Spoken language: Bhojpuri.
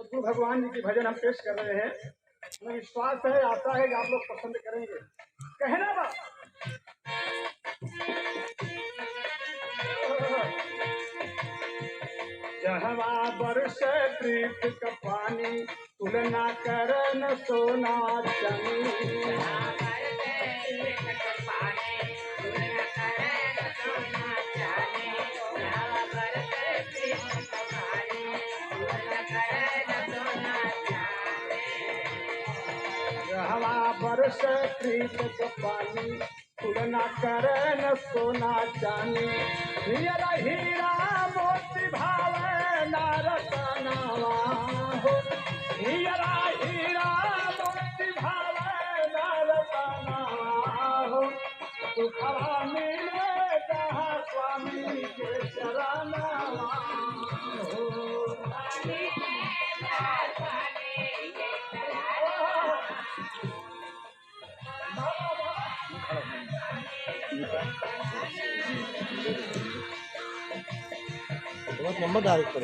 सदगुरु भगवान जी की भजन हम पेश कर रहे हैं। हमें विश्वास है, आशा है कि आप लोग पसंद करेंगे। कहना बा जहवा बरस प्रीत का पानी, तुलना करन सोना चांदी। हवा बरस प्रीत का पानी, तुलना करन सोना चांदी। हीरा हीरा मोती भावे नारतनावा हो, हीरा हीरा मोती भावे नारतनावा हो। सुखवा मिले जहाँ स्वामी के चरनावा हो। मोहम्मद आरिफ